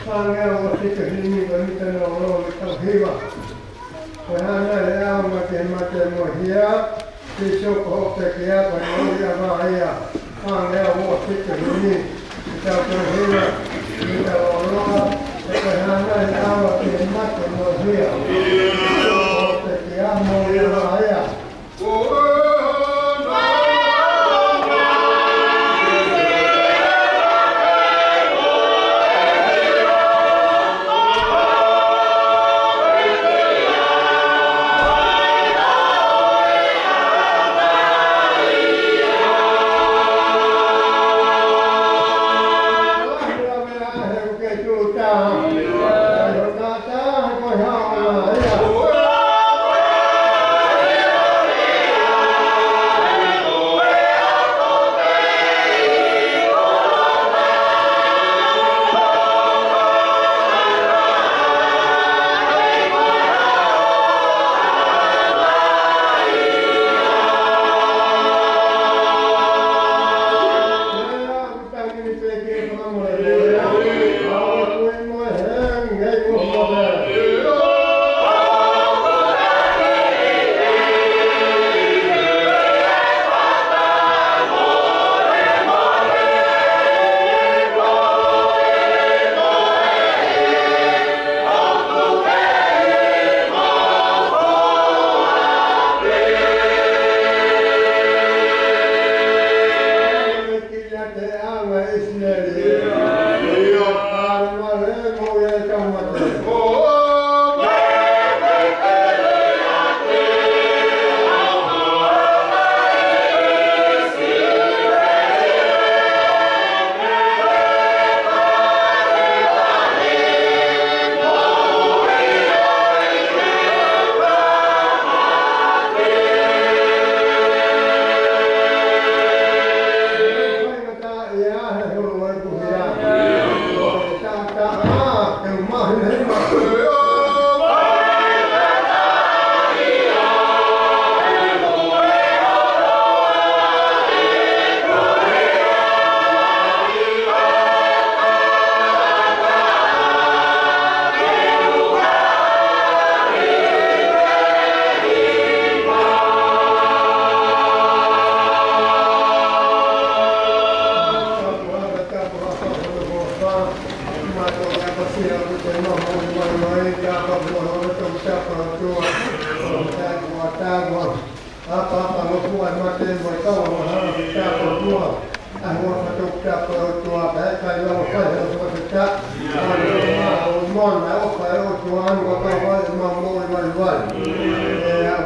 Sangealla sitten nimiä, mitä ne on ollut hyvä. Kun hän näin ammatin mohia, siis joku optekijä, kun on vaan ja Sangealla vuosi sitten nimiä, mitä on hyvä, mitä on ollut. Kun hän näin ammatin mohia, joku optekijä, mohia vaan ja.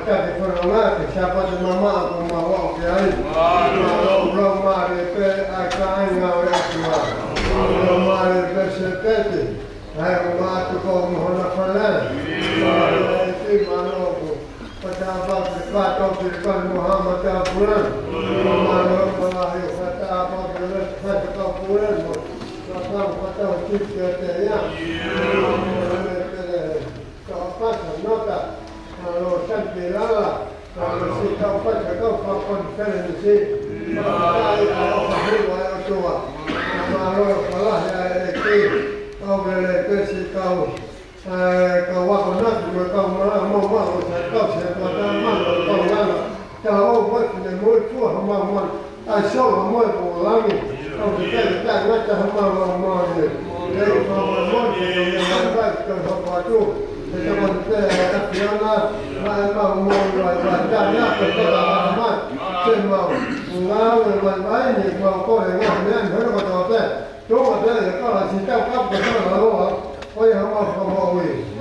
Macam di Perangat, siapa tu mama aku mau kiai. Belum mari pe akan ngau tua. Belum mari pe sepeti. Hai rumah tu kau mohon apalah. Itu mana aku. Pada apa berkata berkata Muhammad Abulan. Mana Allah kata apa berkata Abulan. Kata kata kita ya. Kau nota. Kalau sampai kalau si kau pada kau kan si makai kalau bahu ayat tua kalau kalah ya kau boleh si kau kau waktu nak kau mau kau siapa kau mana kau buat nemui tu hamba asal hamba pulangi kau kita nak hamba ni jadi hamba yang baik kau buat teman kita Fiona, mau belajarnya pengalaman, cuma mengalami ini mau kau yang mana mana kau tahu cuma dia kalau si tahu apa betul lalu, kau yang mau ini.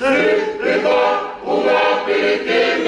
Cerita umat pilih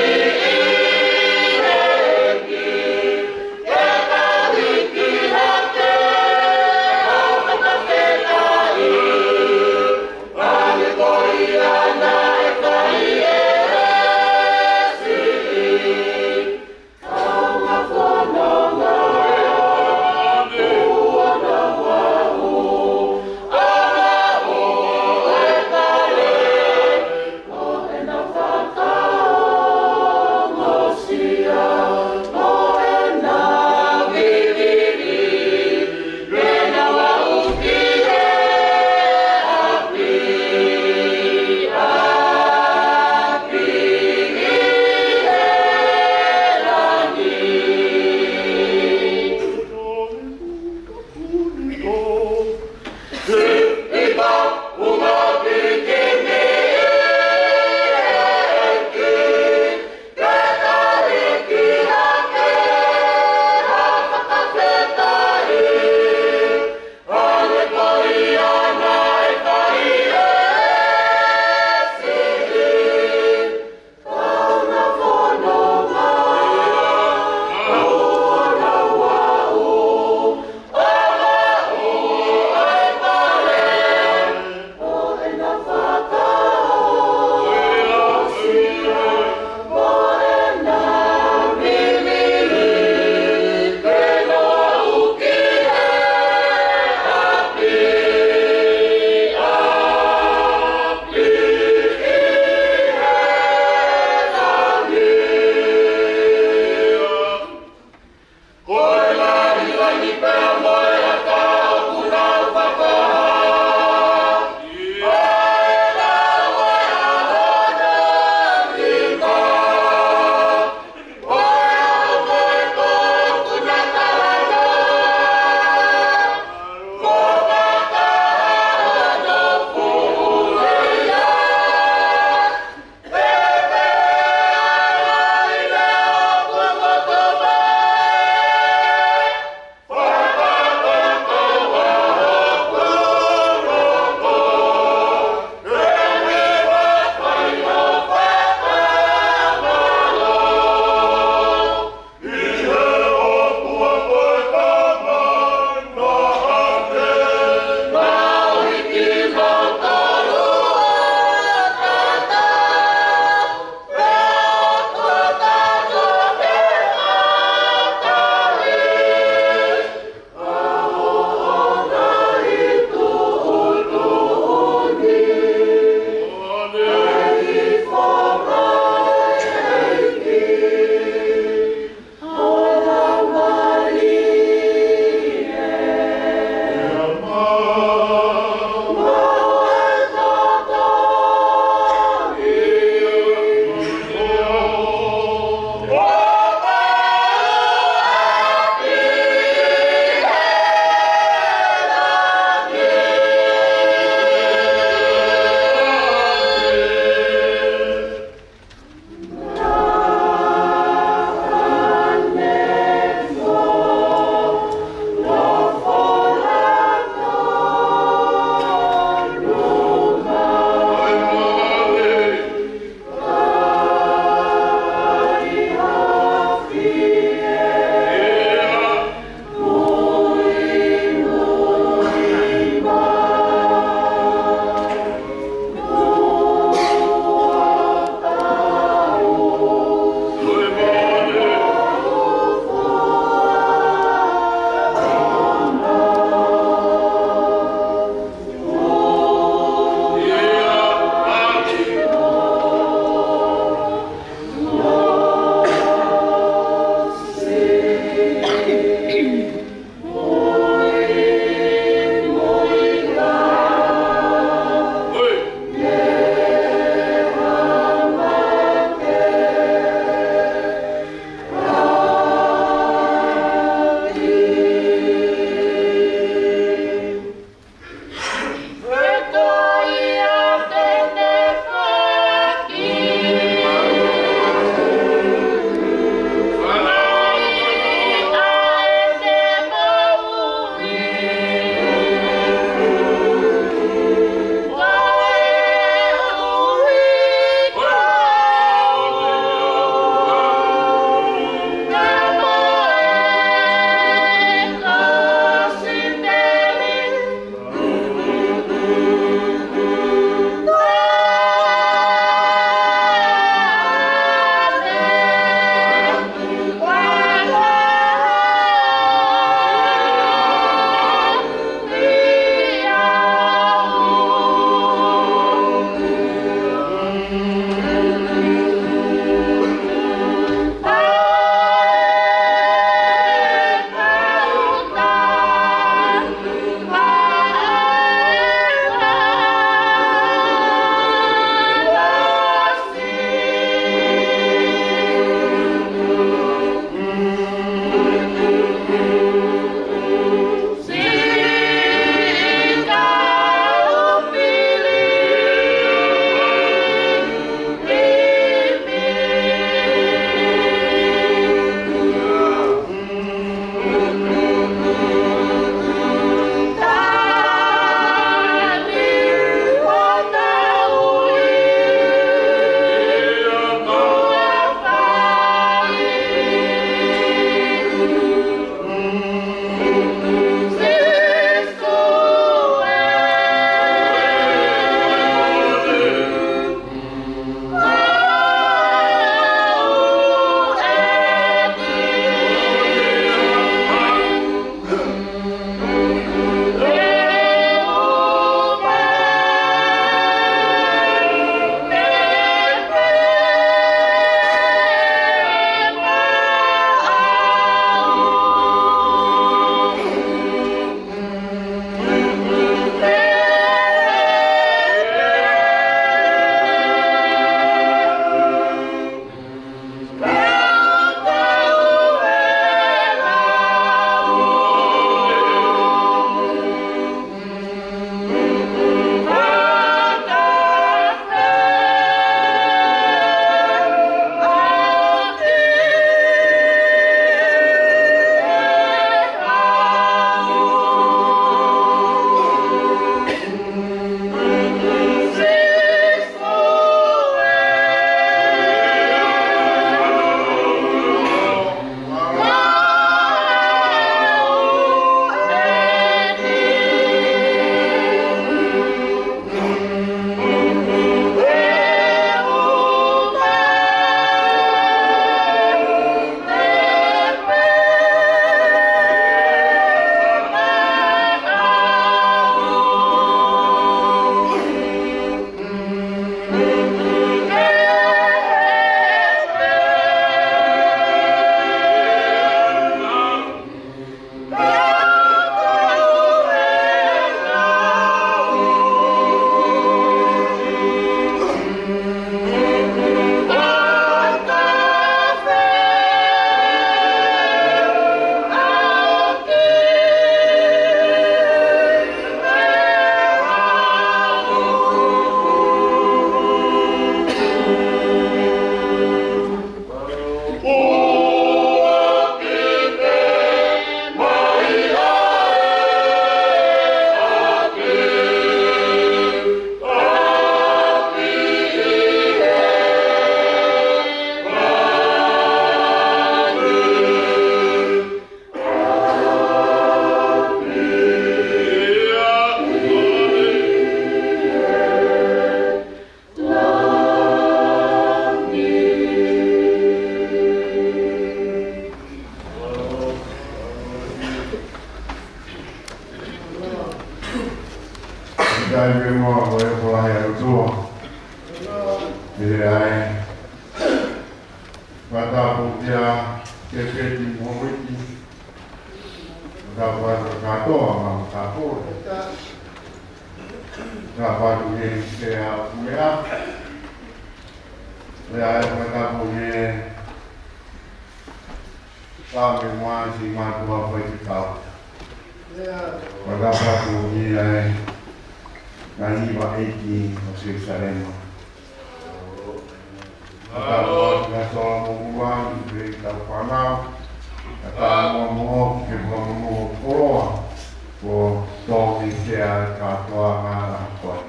Dai per nuovo e poi al tuo. Direi. Vada putia che ti muovi. Da guardato ma capo. Da guardare che ha mia. Le hai guardato che sabe mais e mais uma coisa de tal. Guardava che arriva aqui no Jerusalém. Guardava só um ano de Capanau. Estava um que vamos no coroa. Por todo que a catoa na coisa.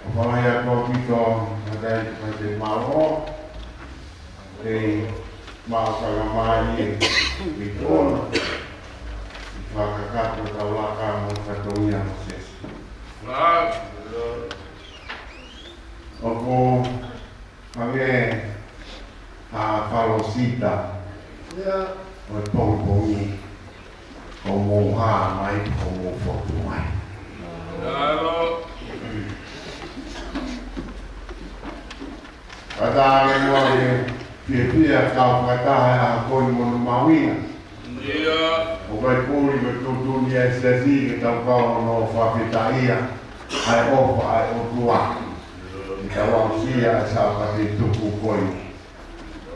Agora já convidou a fazer mal. E mau kalamai bitono makakato tawaka mo katonya moses opo age a falosita o pompomi como ha mai como foto mai ada mo Pia kau kata kau mau mawina. Iya. Okai puri betul dunia sesi kita kau no fafitaia. Ai ofa ai otua. Kita wangsia sahabat itu kukoi.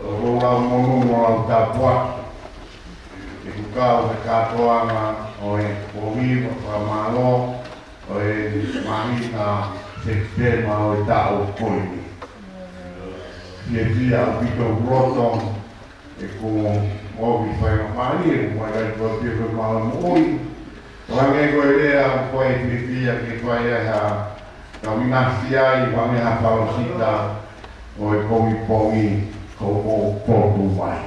Orang mau tapua. Ibu kau katoa ma oi pomi pamalo oi mahina sistema oi tau koi. Dia dia kita rotong, aku mau bicara mari, mulai berpikir malam oi. Orang yang dia koi dia kita ya, kami nasiai kami hafal sita, oi pomi kau mau portuai.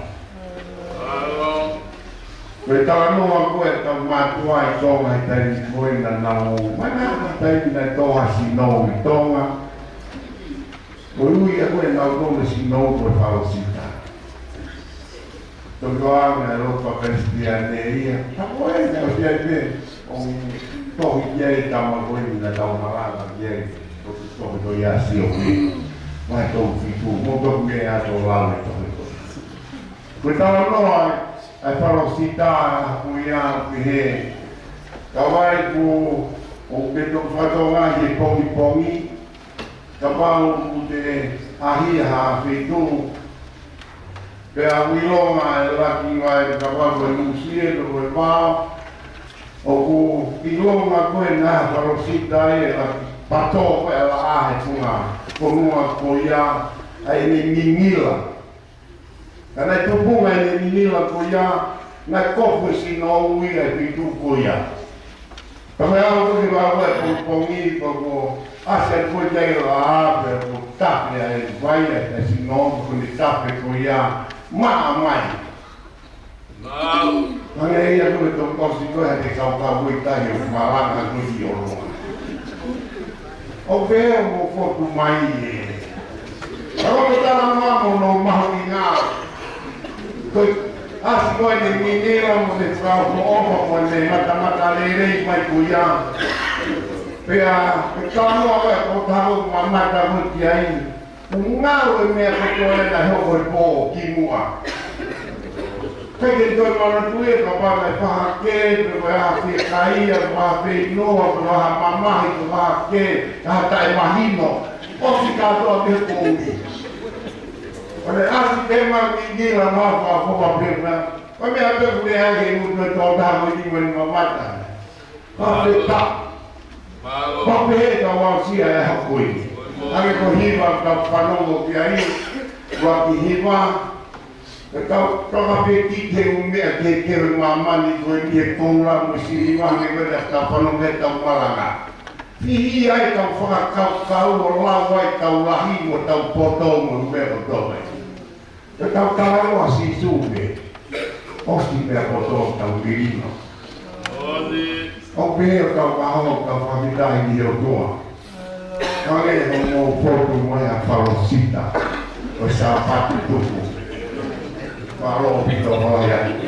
Betano aku eta matuai tonga tadi koi na nau, mana tadi na toha sino tonga. Lui aku yang tahu kau mesti mau berfalsita. Tujuan Eropa Kristian dia, aku yang tahu dia orang tahu dia sama kau ini dah tahu malah dia, tahu tu ya siapa, macam itu, mungkin dia atau lalu itu. Kita lalu, falsita aku yang pilih, kawan aku, orang tu fatwa lagi pongi. Kapal de ahia feito pe awilonga laki vai kapal benusie do ba o ilonga koena farosita e pato ela a funga konua koia ai ni mingila kana tu bunga ni mingila koia na kofu sino ui ai pitu koia kama au ko ba ko pongi ko Asa foi daí lá, o tape, vai esse nome, quando tape foi a mãe. Não. Mas aí a coisa tão conseguiu é de calcar o Itália, o malaca do Diolo. O ver o foto mais. Agora está na mão no marginal. As coisas de mineira, você fala, o você mata leire, vai cuidar. Pea, kalau aku tahu mama kamu kiai, ngau me aku tuan dah hokoi po kimua. Kaya tuan orang tua kapal pakai, berapa kai, berapa no, berapa mama itu pakai, kata imahino, pasti kata dia komi. Oleh asal tema gigi lama apa berna, kami ada boleh lagi untuk tahu ini mana. Tapi tak. Pape kawasia ya hakui. Ame kohiba kapanongo kiai wakihiba. Kau kape kite umbe ke mama ni kau dia kongla musliman ni pada kapanongo kau malanga. Fihi ai kau faham kau lawai kau lahi kau potong umbe potong. Kau kalau masih sube, pasti berpotong kau birino. O bem kau mau kau família ini doa. Kau yang mau foto mana falsita, o sapato tuku. Kalau kita orang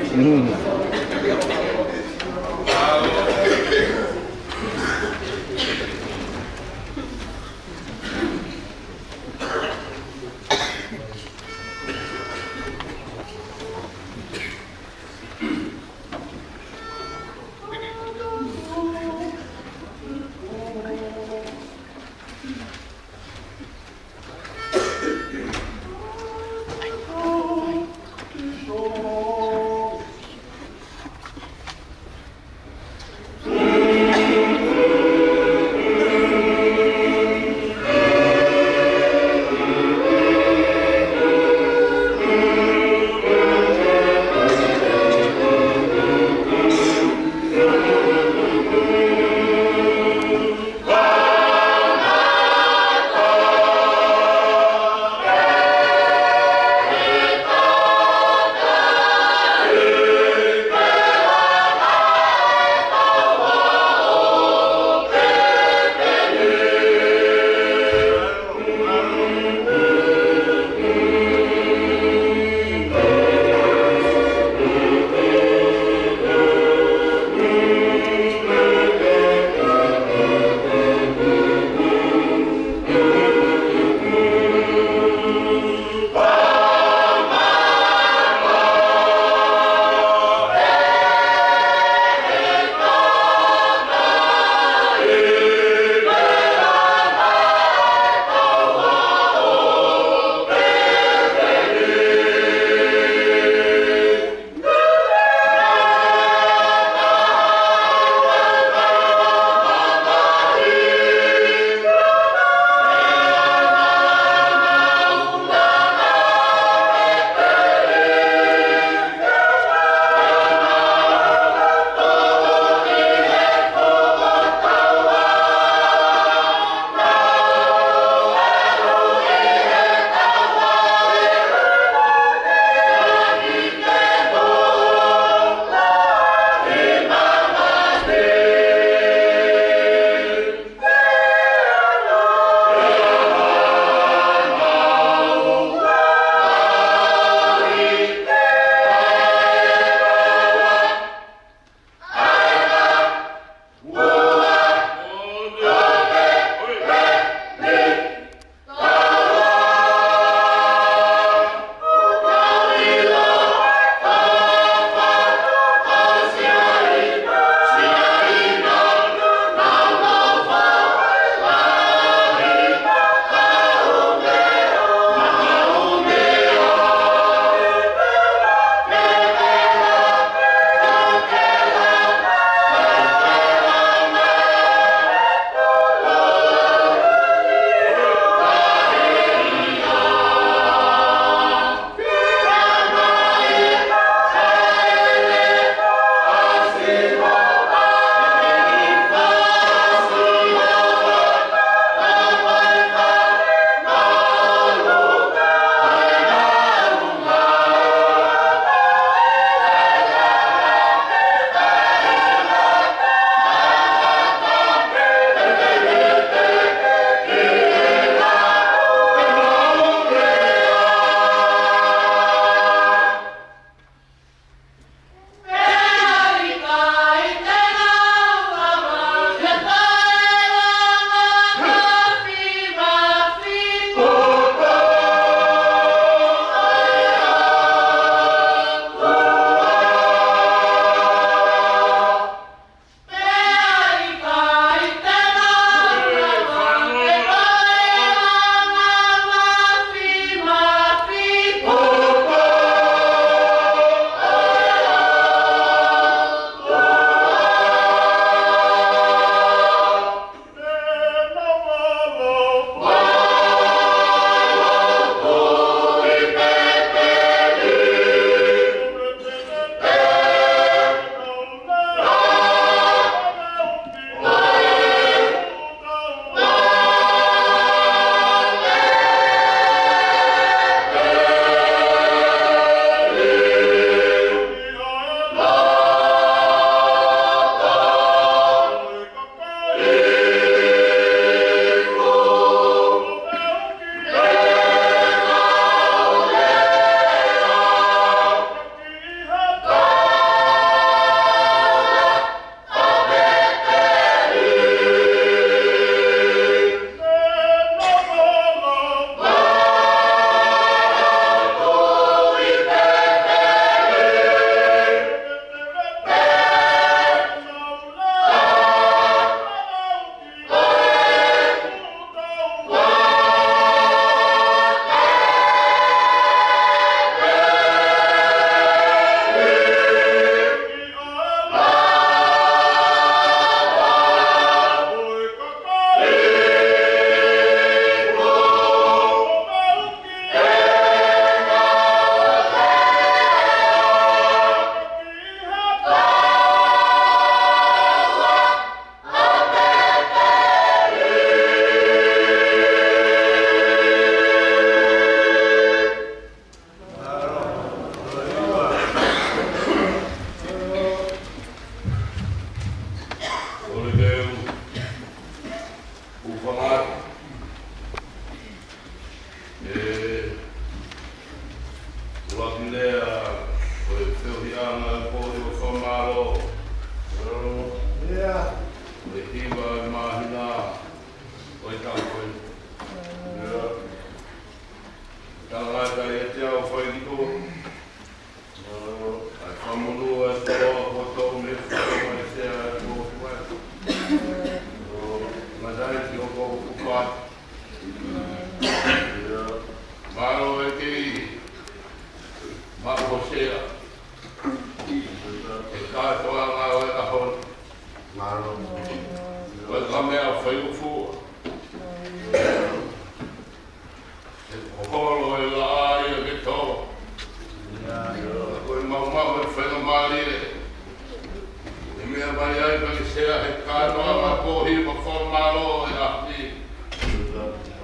sea he kānoa ma kōhi ma whamaro e ahti.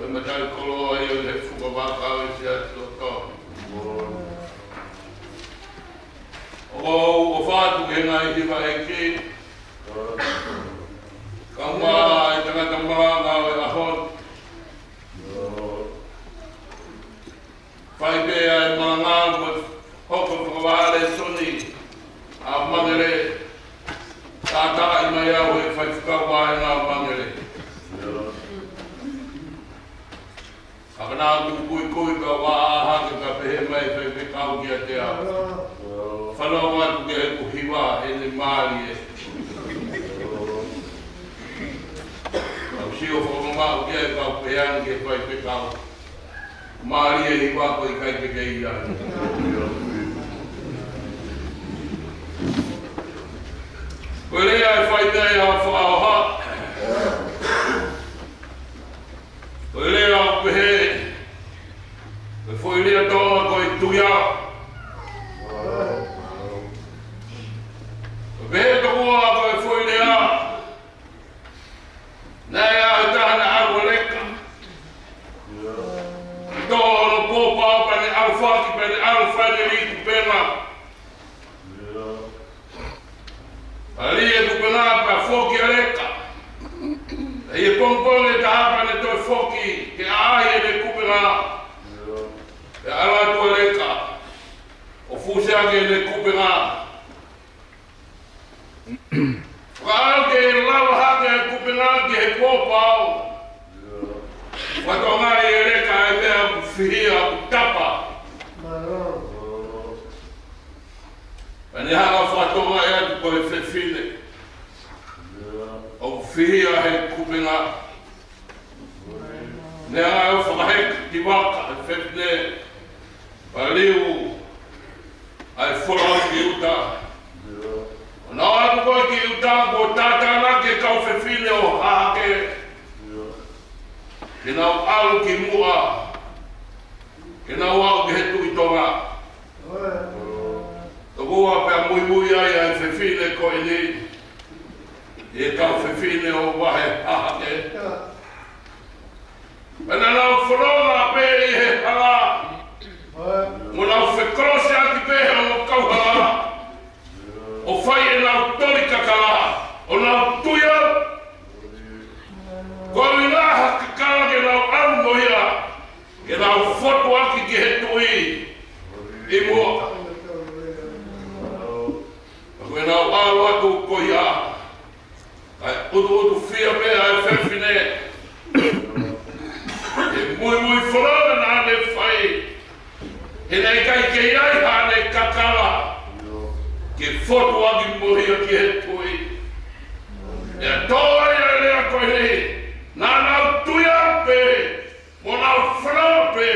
Oi matai kolo ai o he fuka wākau e sea tō. O whātu he ngai hiwa e ki. Ka mā e tangata maranga o e ahon. Whai pēa e maranga ma hoko whakawāre soni. A mangere. Tata i mai au e whai whakawā e ngā mangere. Aka nā kui ka wā ahaka ka pehe mai whai whekau ki a te au. Whanau matu ke he kuhiwa e ne maari e. Au sio whakamau ke e kau pehan ke whai whekau. Maari e hiwa ko i kai te kei ia. Koe rea e whai nei a whaaha. Koe rea o pehe. Koe whai rea tōna koe tuia. Koe pehe ka mua koe whai rea. Nei a e tahana aru leka. Tōna pōpau pane aru whaki pane aru whane riku pēna. Alia tu penapa foki aleka. E pompone ta hapane toi foki ke ai e kupena. E ala tu aleka. O fuse ake ne kupena. Wao ke lava hake kupena ke he popau. Wato ngai aleka e mea fihia tapa. Ani hanga whatonga e atu koe whewhine. O whihia he kupenga. Ne anga e whakahek ki waka e whewhine. Paliu ai whorau ki uta. O nā atu koe ki uta ko tātana ke kau whewhine o hake. Ke nau alu ki mua. Ke nau au ki he tui tonga. Togoa pia mui ai ai whewhine koe ni. E kau whewhine o wahe hahake. Pena nau whanonga pē i he hanga. Mo nau whekrose aki pēhe o kauhanga. O whai e nau torika kala. O nau tuia. Koe i ngā haka kala ke nau arumohia. Ke nau whotu aki ki he tui. I mua. Koe nau alu atu kohi a. Kai utu whia pēa e whewhine. E mui whanau nā ne whai. He nei kai kei ai hane kakala. Ke whotu aki mohia ki he tui. E tōa ia lea koe nei. Nā nau tuia pē. Mo nau whanau pē.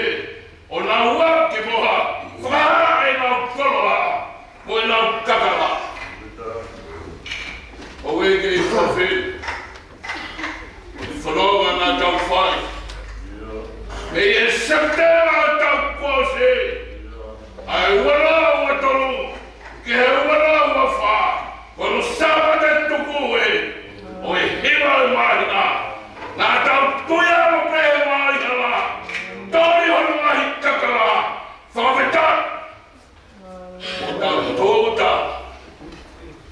O nau ua ki moha. Whaha e nau koloha. Mo e nau kakala. O e ke i whawhi. I whanonga nā tau whai. Me e septera tau kōse. Ai wala ua tolu. Ke he wala ua wha. Kono sāpate tuku e. O e hiwa e mahina. Nā tau tuia o pehe mahina. Tori hono mahi kakala. Whawhita. O tau tōta.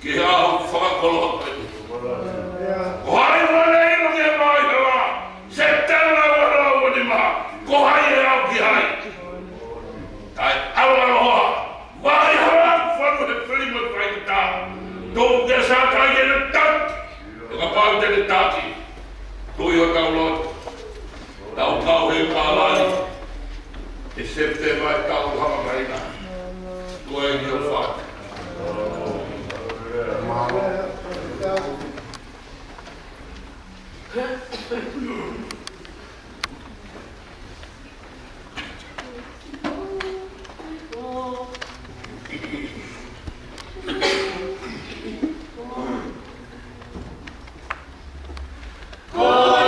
Ki ahu whakakolo. Ko hai wane ino ke mai hawa. Se tēnā wana wani maha. Ko hai e au ki hai. Tai awa roha. Wai hawa whanu he whirima whaikata. Tō ke sa tai e ne tak. E ka pau te ne taki. Tui o kau lot. Tau kau he kālani. E septe mai kau hama kaina. Tui e ki o whak. Oh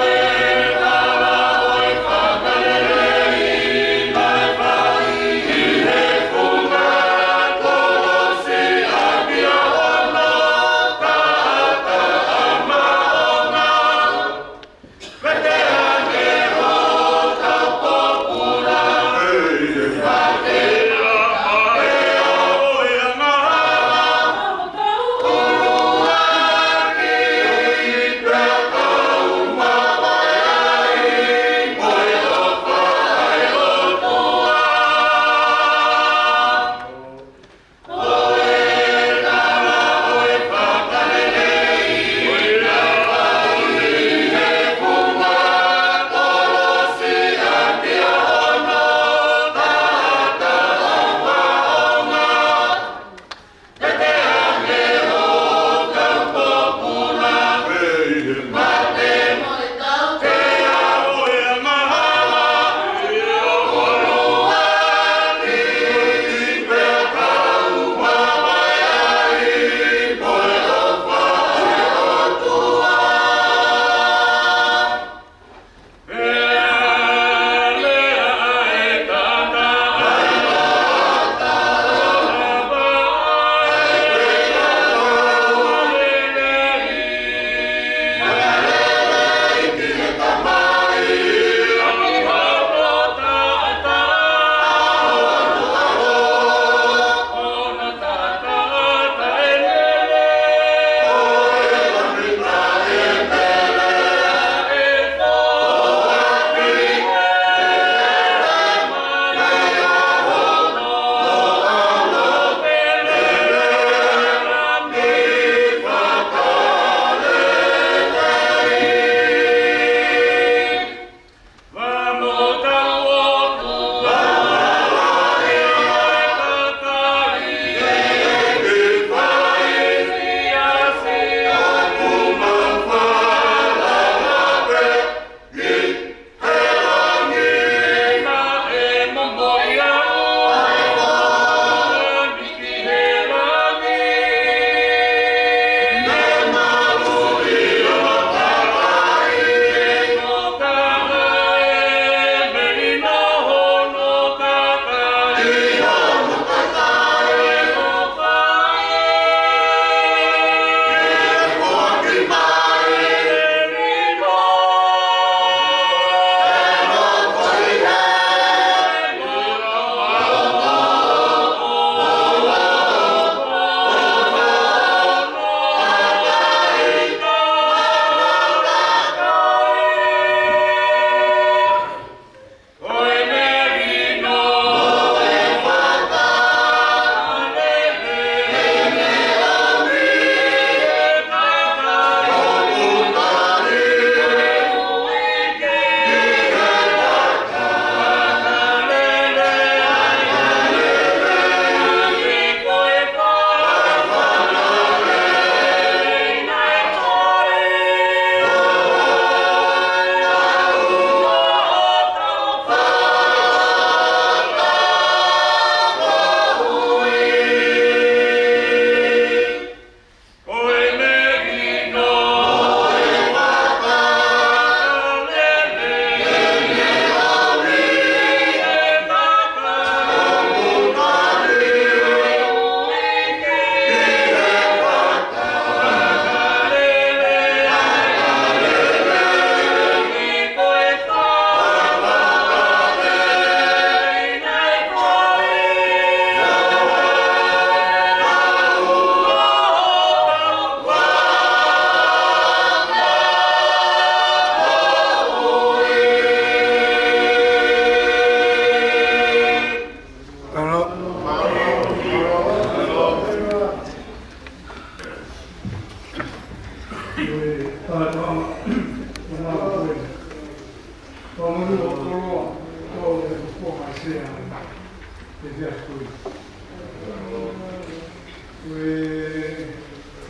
Pues,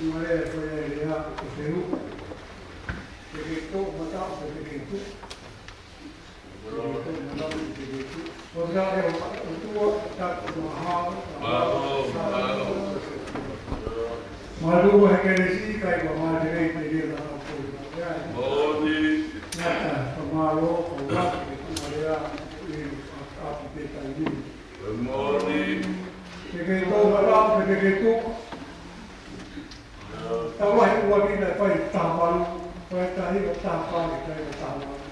María fue ya a Perú. Que tú matamos, que tú. Otra vez, tú estás Malu es que decir que mamá tiene que ir a la policía. Modi. Nada, tomarlo, jugar, que tu manera a aplicar allí. Modi. Que todo va que tú. Estaba en una vida para estar mal, para estar ahí, estar mal, estar mal.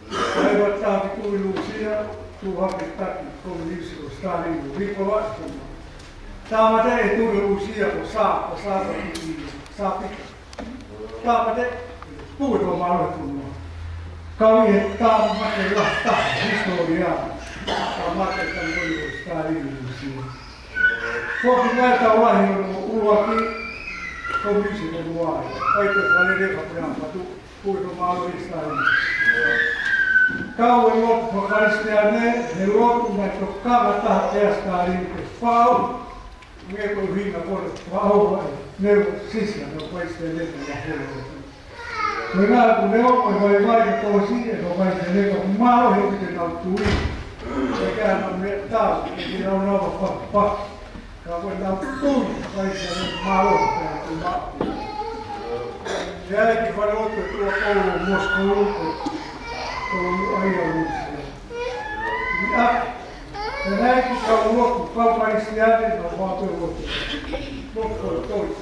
Aí vai estar com Lucia, tu vai estar com isso, está ali, o rico lá, tá mas é tu Lucia, o sabe, sabe, tá mas é tudo mal tudo. Kau tá mas é lá tá, história, tá mas é também está ali Lucia. Só que vai estar lá o aqui, com isso no ar, aí tu vai ler para tudo mal está ali. Kau e lotu whakaristea he lotu mai tokava taha esta ali ke whao nge ko hina kore whao ai neo sisia no paiste leta ya holo koe ngā ku neo koe vai ke kosi e no paiste leta maro heo ki te nau tui e kia na me tau e ki nau nawa whakapaki ka koe nau tui paiste leta maro ke na tu mao e ai ki wharoto e tua kolo Moskou aí a Lúcia. Não é que o louco, qual parecido, não volta o outro. Não foi dois.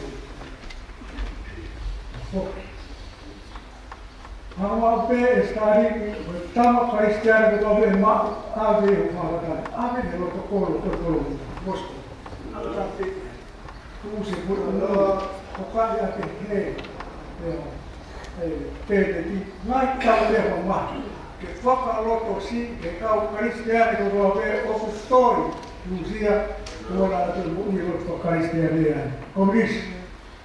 Hama pe estari, tama parecido do bem mal, ave o malagado. Ave de outro colo, mosco. Ave tu se por lá, o pai a que Pede mai kau leva maki, que whakaloto si, que kau karistiane ko roa pe oku story, Lucia, tuolla tu umilot whakaristiane. Komis,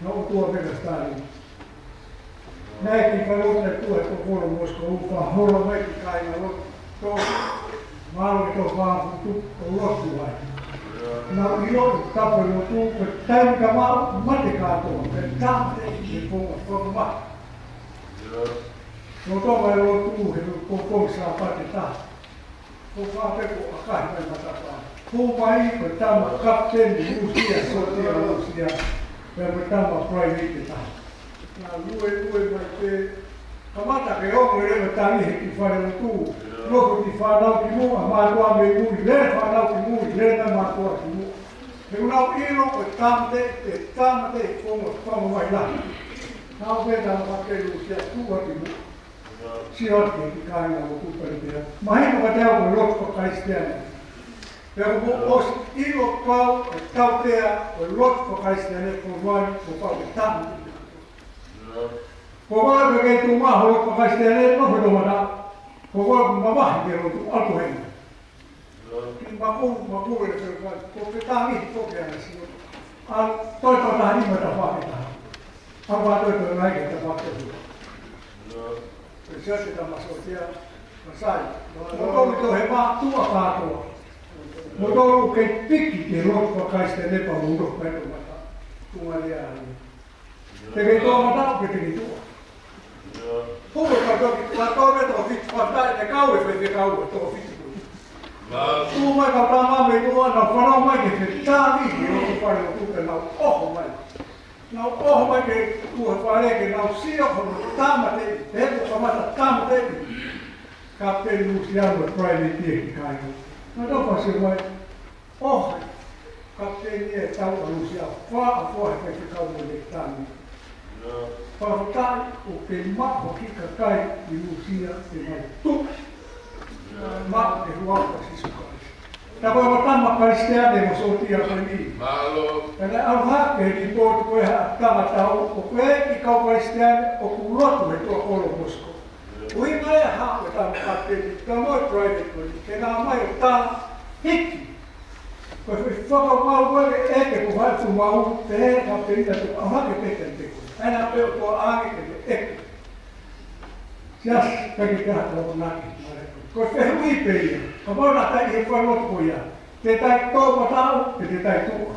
no tuo pekastari. Näikin kaluutte tuo, että kolmosko ufa, holo mekin kaina lotto, malli to vaan tukko lottuai. No ilo tapelu tukko, täykä matikaa tuo, että tamte, niin puhut mati. No tuolla ei ole tuuhin, kun poissaa patitaan. Kun vaan peku kahden tapaan. Kuuma ihme, tämä kapteeni, uusia sotia, uusia. Ja me tämä praivitetaan. Ja lue, vaikka kamatake onko edellä niihinkin faidella tuu. Lokuti faa nauti mua, maa tuomme mui, len faa nauti mui, len maa tuosi mua. Ja kun nau ilo, että tamte, kongo vai lähti. Nau vetää vakeluus ja tuoti mua. Sijoittiinkin kaina on kuppelitia. Mä hinnoka teukon lotko kaistianen. Ja kun os ilo kautea on lotko kaistianen, kun vain kun kautea tamte. Kun vaan me keituu maahan lotko kaistianen, no vedomana. Kun vaan kun mä vahinkeluutu alkuhengen. Mä kuulin, että kun pitää mihin kokeana sinun. Toivotaan tähän nimetä vakitaan. Avaa toivotaan väikeitä vakeluja. Se on sitä masotia. Mä sain. Mutta oli tuohon vaan tuokaa tuolla. Mutta on ollut pikkikin loppuakaisten epämuudot vetomata. Tuolla jäällä. Tekee tuolla tapketikin tuolla. Puhutaan toki, vaan tuo veto vittu, vaan ne kauet ja kauet tuo vittu. Tuo vaikka maamme tuona, vaan mäkin, että tää viikin on paljon tukena. Oho mäkin. No, oh, vaikka tuohon vaan eikä nau sijohon, tammate, helpomata tammate. Kapteeni uusi Jarmo Praini tiekki kaiken. No topasi vai, oh, kapteeni ei tautalus ja vaan vuohekki kaupungin tanni. Pautaan, ukkeen makko kikka kaikki uusia ja vai tuks. Makko ruokasi sukaan. Tämä voi olla tammakkaisesti jäädemmässä on tiedä niin. Ja on hakkeekin tuot, kun tavata on kaikki kaupallisesti jäädemmässä on kun luotuhe tuo kolmosko. Kui mä ei hankka tammakkaasti, tämä on moi projekti, kenää on majoittaa hikki. Koska koko maa voi ehkä kun haettumaan uutta herkaatte niitä, on haketeiden teko. Aina peutua aangitelle ehkä. Sias kaikki tähän on näkin. Koska ei huippeja. Mä voin nähdä ihan vain loppuja. Te tai toivotaan, ja te tai tuo.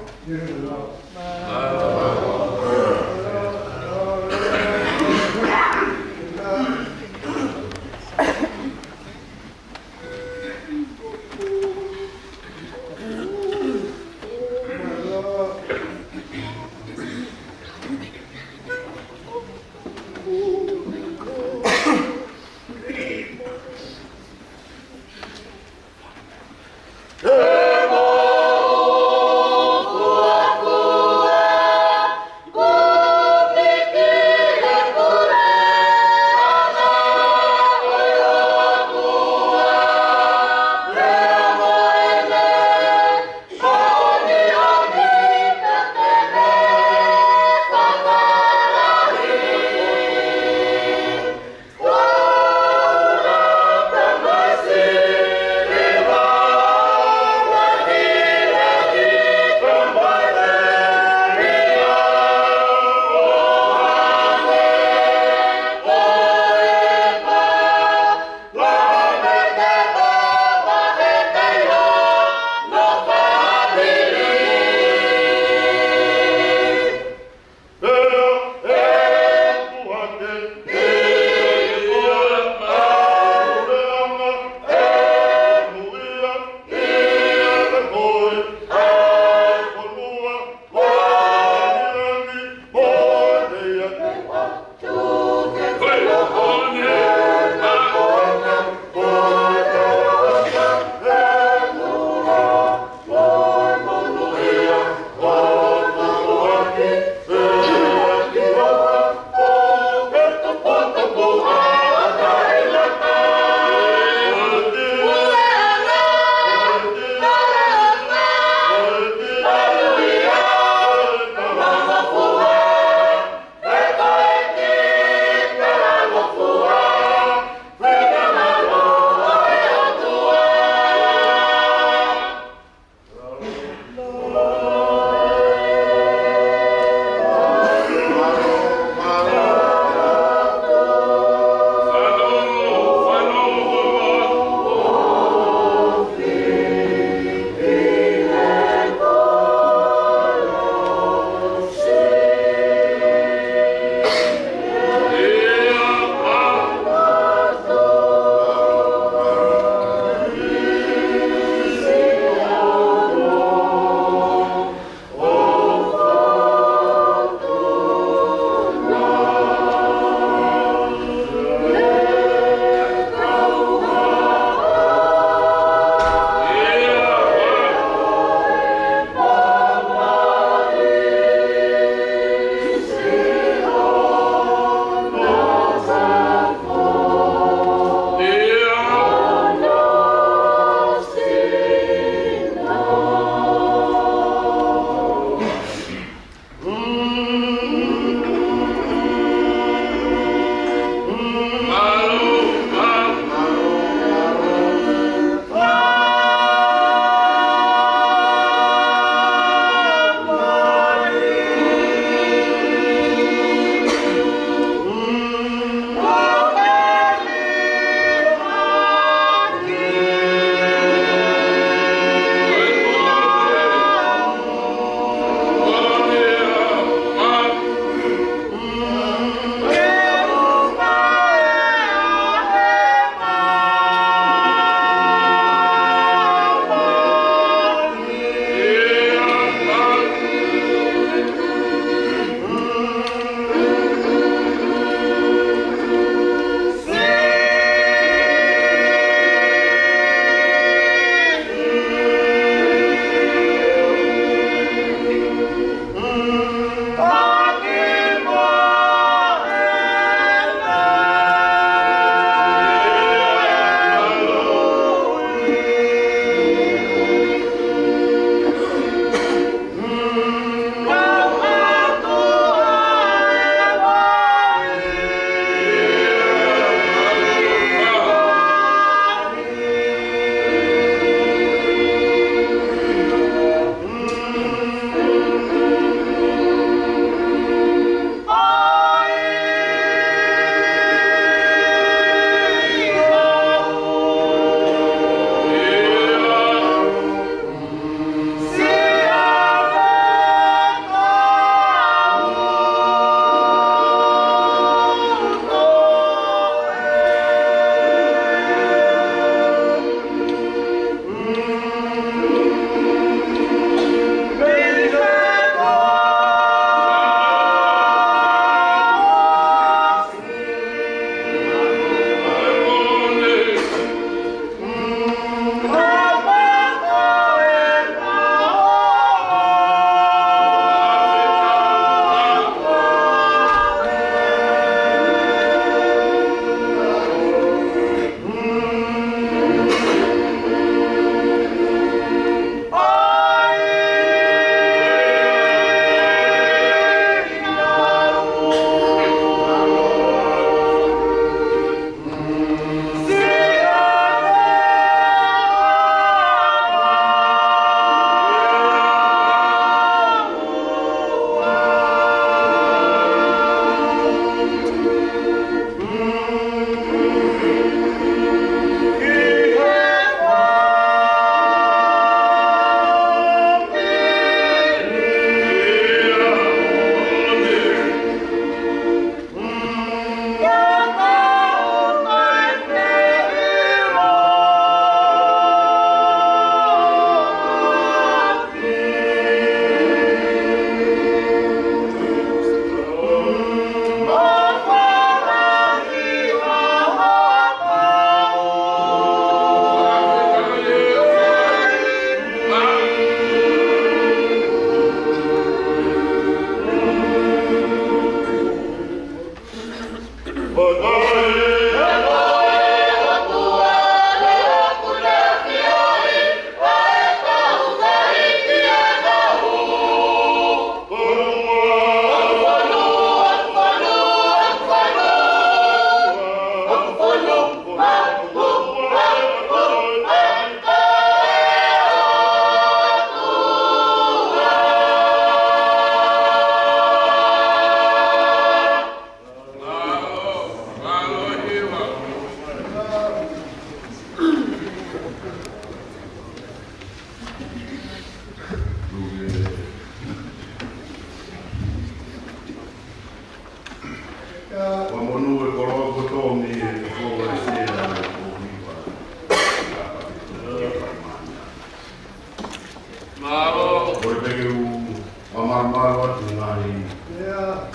Mamar atu ngari. Ya.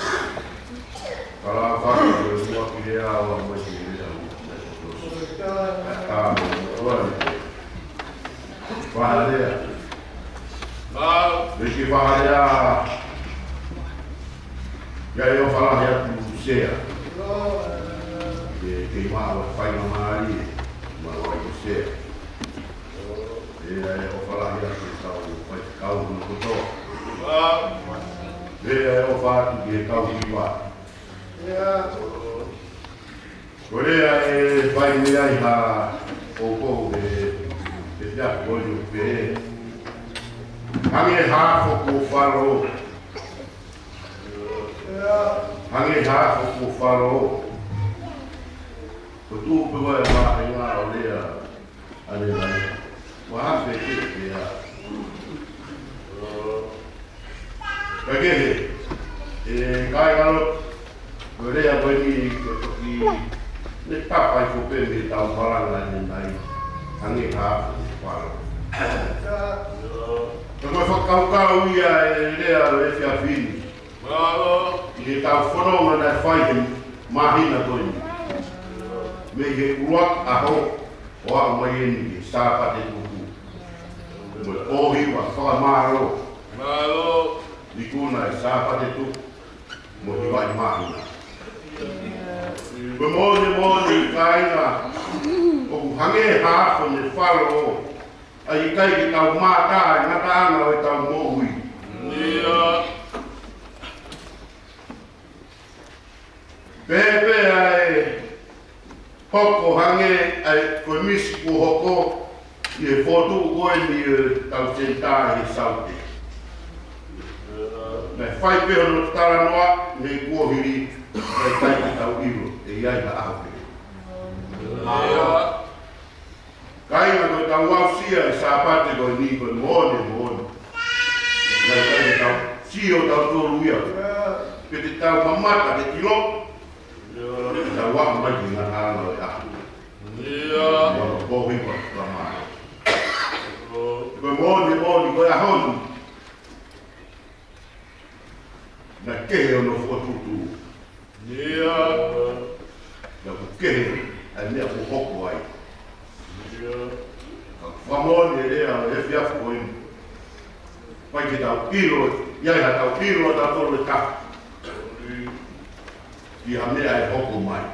Kalau kau semua kira awak masih dia. Ah, boleh. Bahagia. Bagi bahagia. Ya yo falar ya tu sea. Que queimava faz na Maria, mas vai ser. E aí eu falar já que está o faz caldo no cotó. E aí eu falo que caldo de bar. Coreia vai me aí o povo de já foi o pé. Hange Rafa com o farol. Hange Rafa com o farol. Tu pegou a barra lá, olha ali. O rato é que é. Peguei. E cai garoto. Olha a banhi que ne papai foi permitir o falar lá aí. Hange Rafa farol. Então foi calcar ia ele esse afim. E tá fora na faz marina banho. Mege uak aho o mayen sa pa de tuku o hiwa fa maro dikuna sa pa de tu mo hiwa mahina mo kaina o hange ha ko ne falo ai kai ki tau mata na ta na o tau mo hui pepe ai hoko hange ai komisi ko hoko e foto ko ni tau senta e saute. Me fai pe no tara noa ne ko hiri e tai tau iro e ia na ape. Kai na ko tau ausia e sapate ko ni ko mone. Na kai tau sio tau toruia. Pe te tau mamata de kilo. Tau wa mai na ala ya. Ko wi ko tama. Ko mone ko ya hon. Na ke no foto tu. Na ke ani a hoko ai. Vamos ele a FIA foi. Vai que tau kilo, ya tau kilo da tolo ta. E a minha é pouco mais.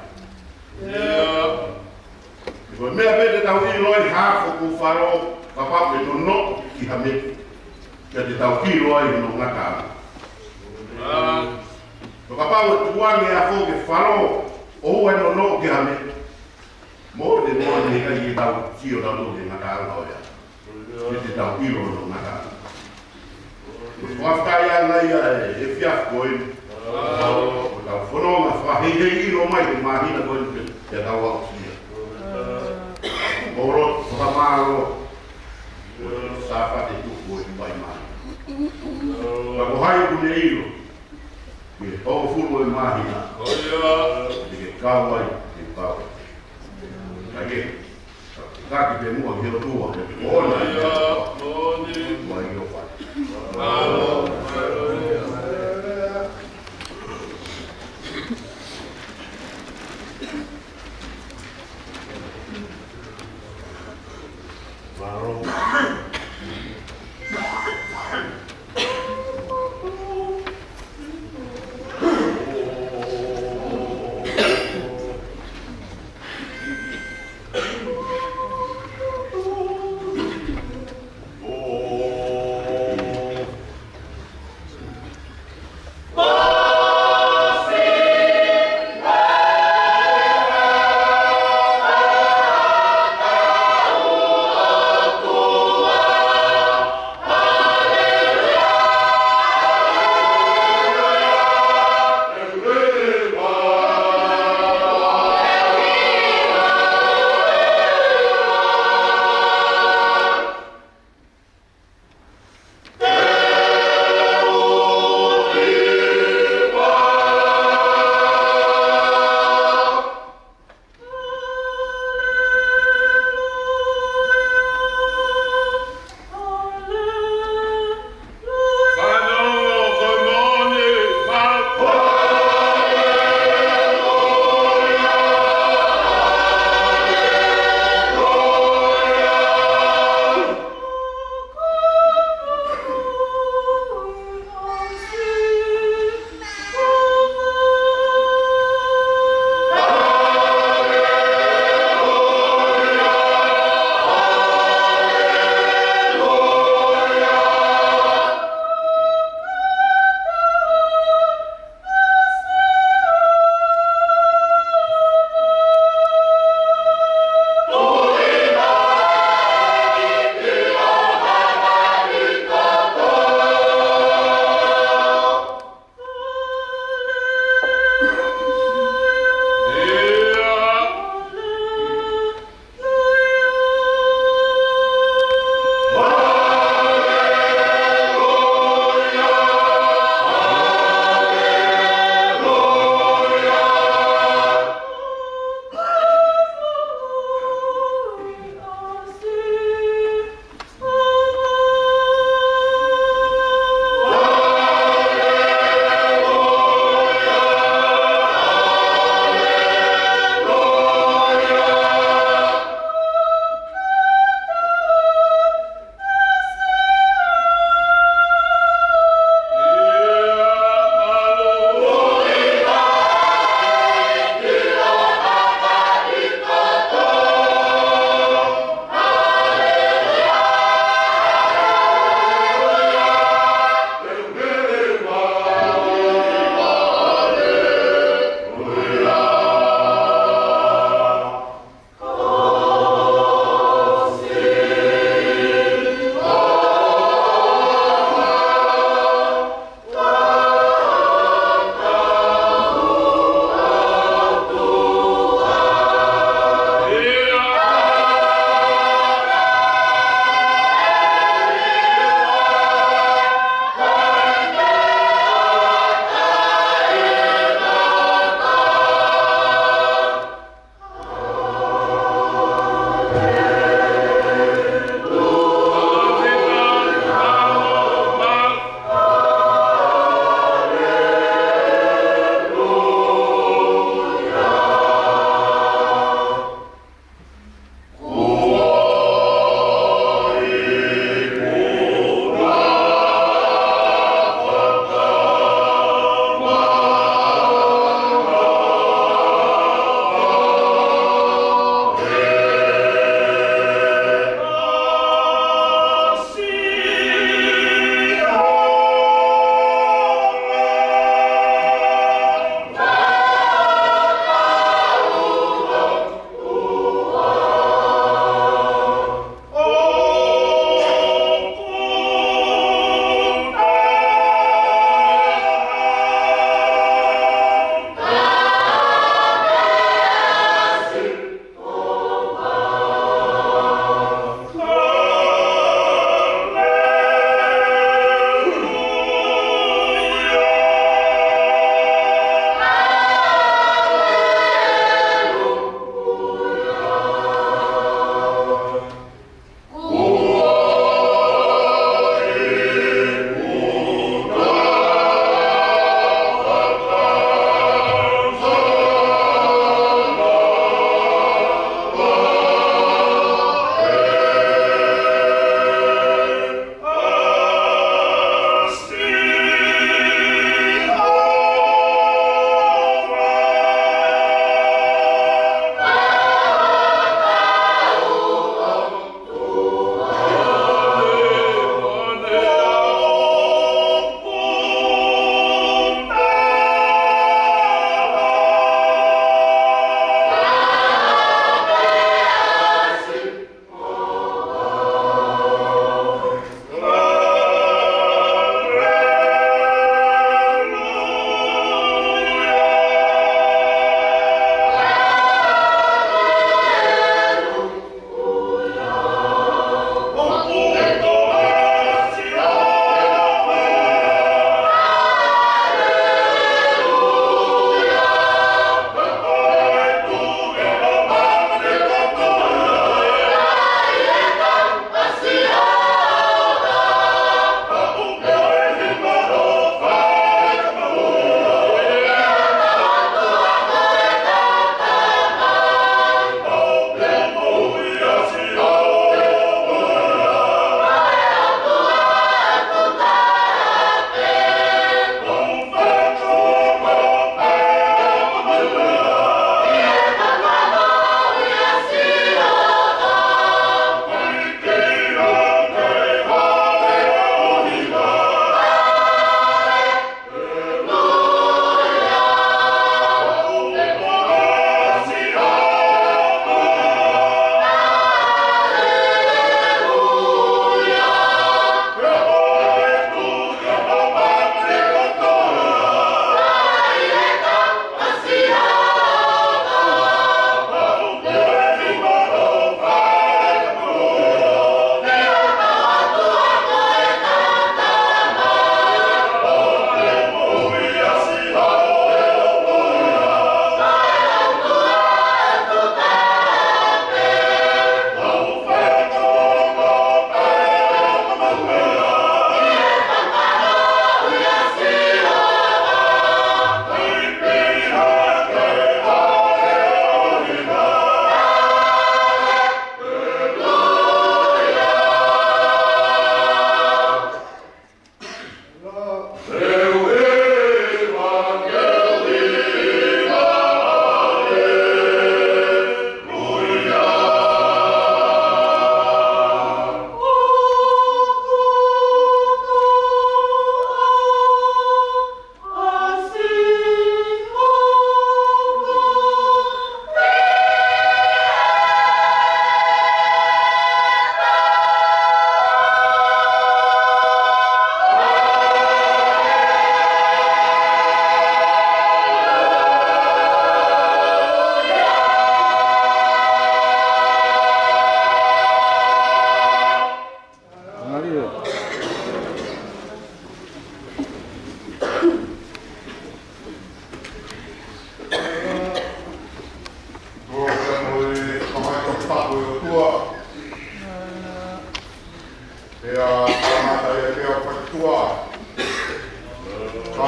E foi meia vez que estava indo lá e Rafa com o farol, papai que não que a minha que estava indo lá e não na casa. O papai o tuang é a fogo que farol ou é não que a minha morre de morre que ele estava tio da luz na casa olha. Que estava indo não na casa. O papai aí é fiaf coi. Tau whanonga whahehei iro mai te mahina koe te tau au sia. Moro, whakamaro, sāwhate tuku e mai mai. Kako hai kune iro, ki tau furu e mahina, ki ke kawai, ki kawai. Kake, kaki te mua ki o tua, ona i mua i o whai.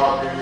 Oh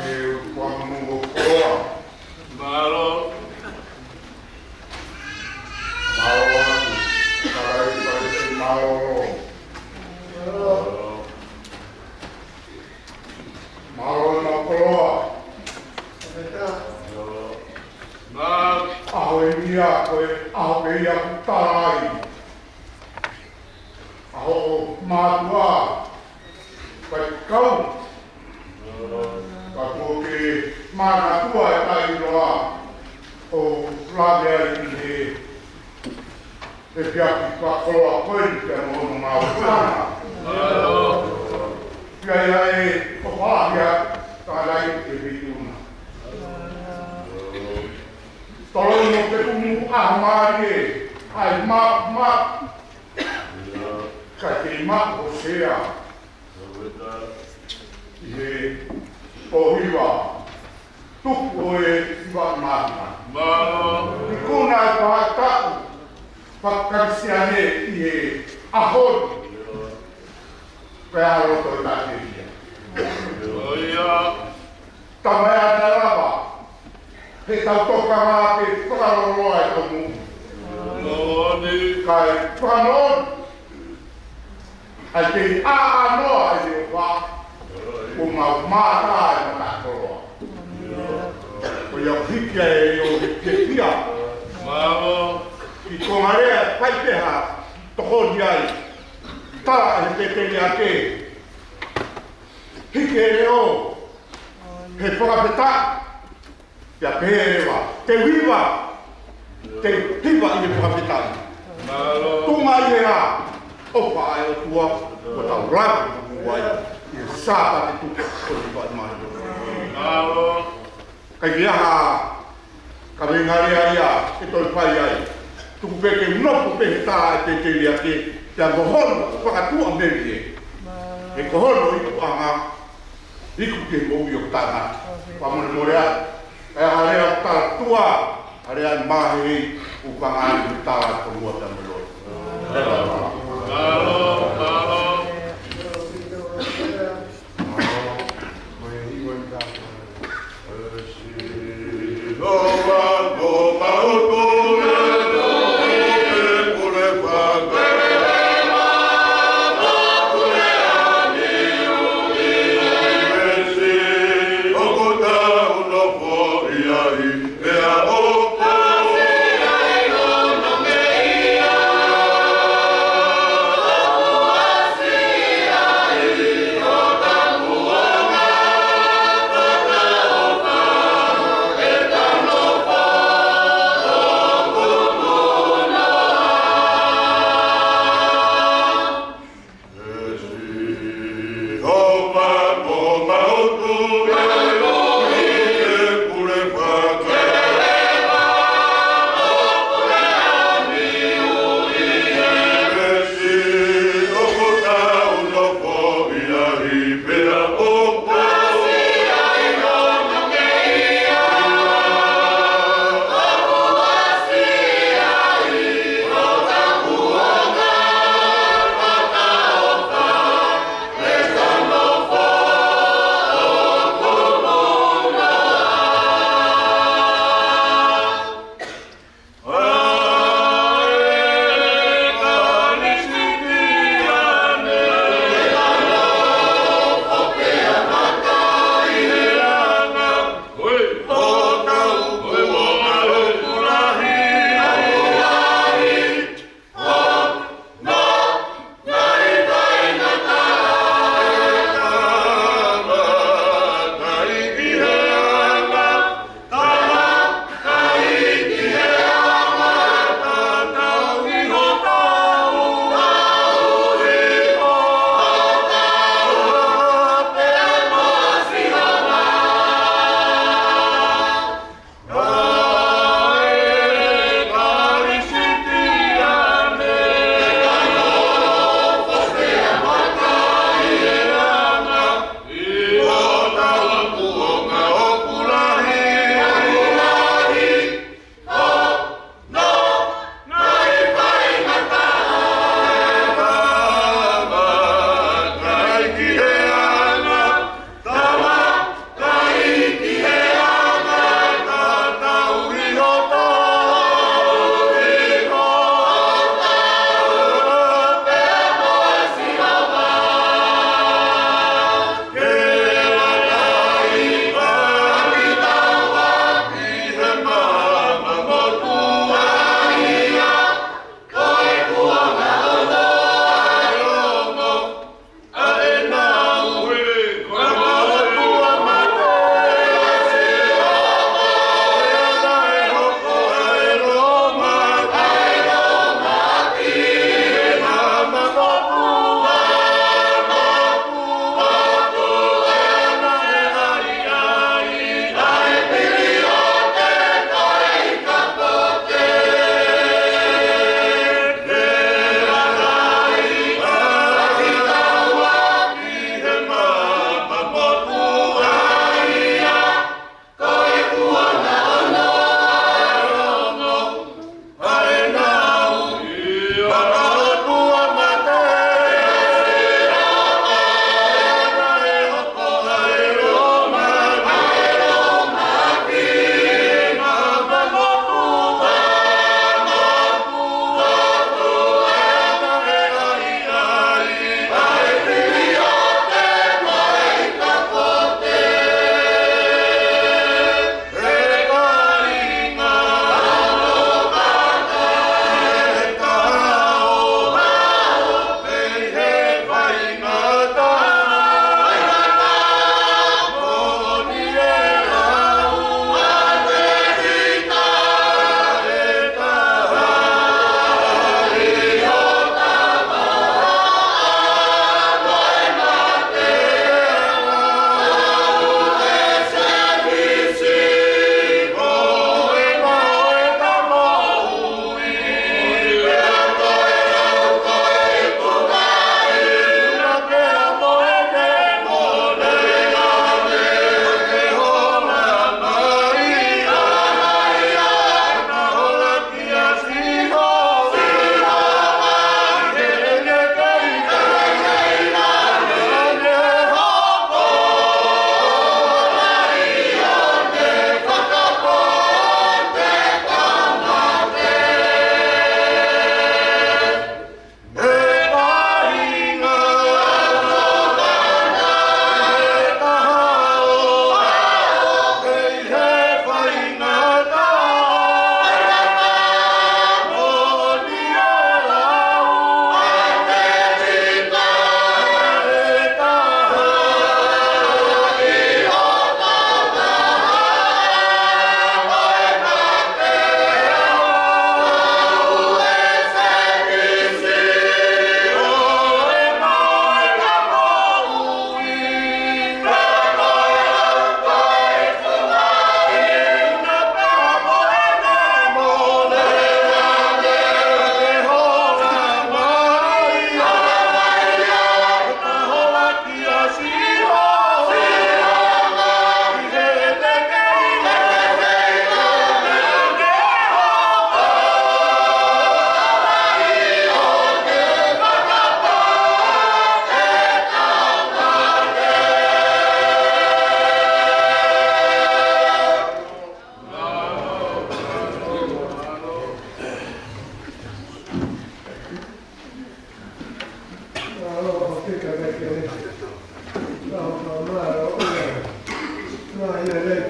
Näin ei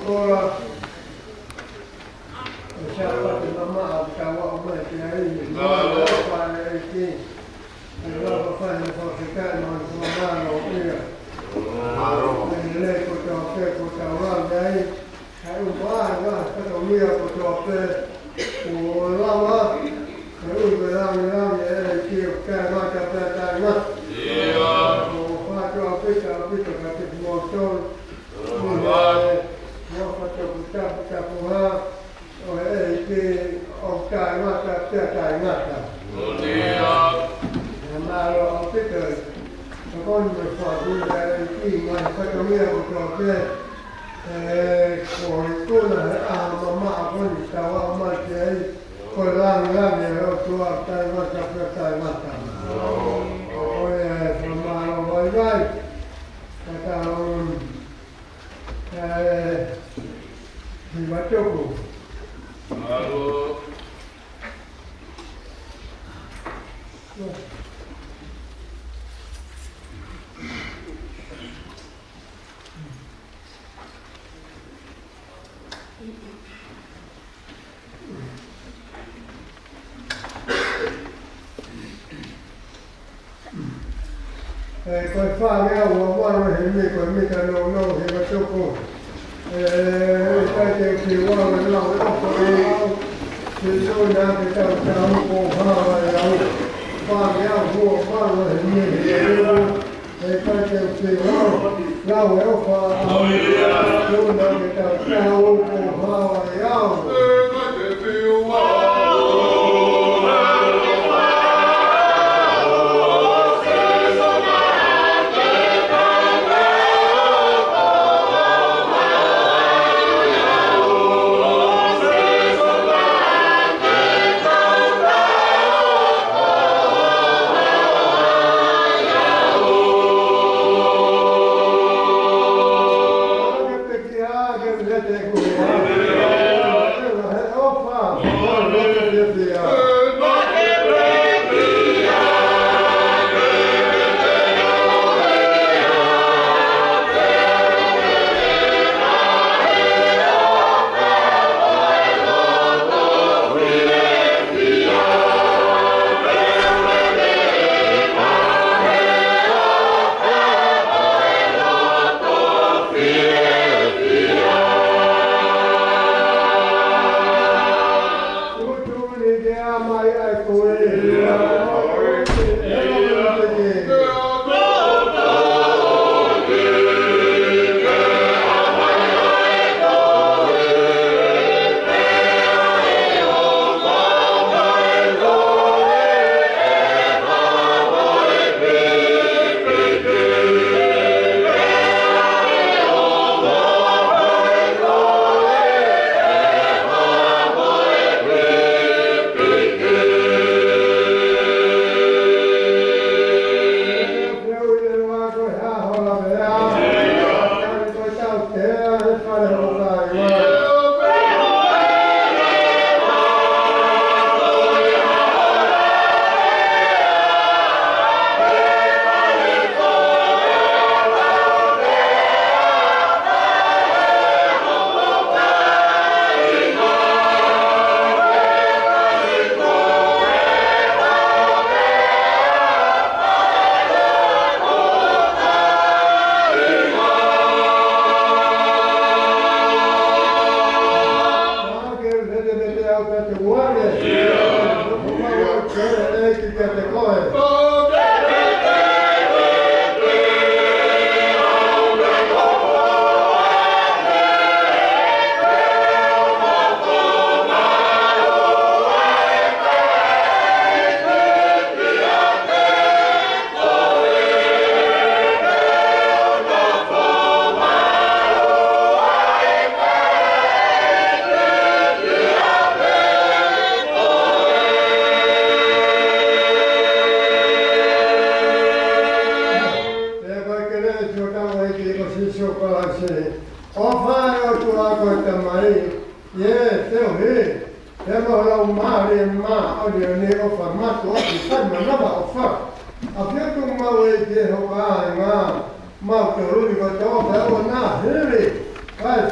tuolla. Siapa tu mama kawan mereka ini. Apa ni ini? Kalau apa ni kau sekarang mana dia? Ini kau orang ni. Hai ubah kau dia kau lama. Kau berang ya kau kena kata. Iya. Kau apa motor. Mau kita pulang. Cái ông trai nó trai ngắt mà cái đời con mình phải đi khi mà phải có nghĩa của cái của tôi là mà con cháu mà cái con lang này nó tua tay nó tay mà rồi mà nó với cái thì mà chụp Halo. Coi fa mea uomo mi che non si fa troppo sai che uomo no ci sono anche tanti un po' fa mea uomo e sai che uomo no eu fa sono anche tanti un po'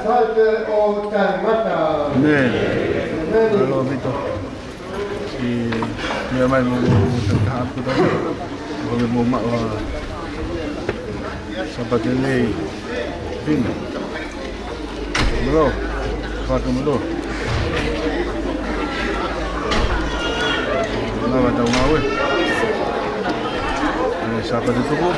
salte o mata. 네. 말로비도 이 매말 뭐 tahapkuda bagi mumak sahabat ini pin bro suatu dulu nama tahu ngawe sahabat itu bu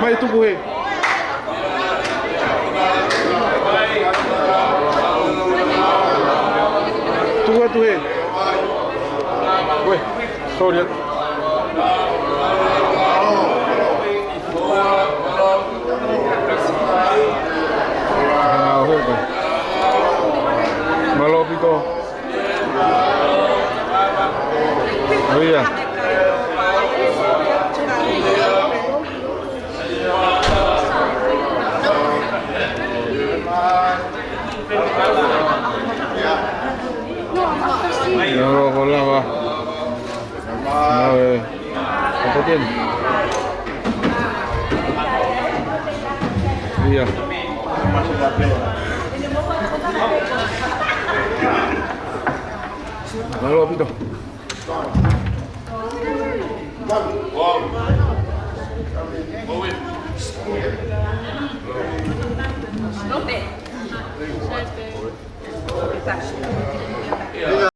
Mai tu buhe. Tu he. Weh, sorry. Malopito. Oh iya. Rồi còn là vào rồi không có tiền bây giờ rồi biết đâu Não tem.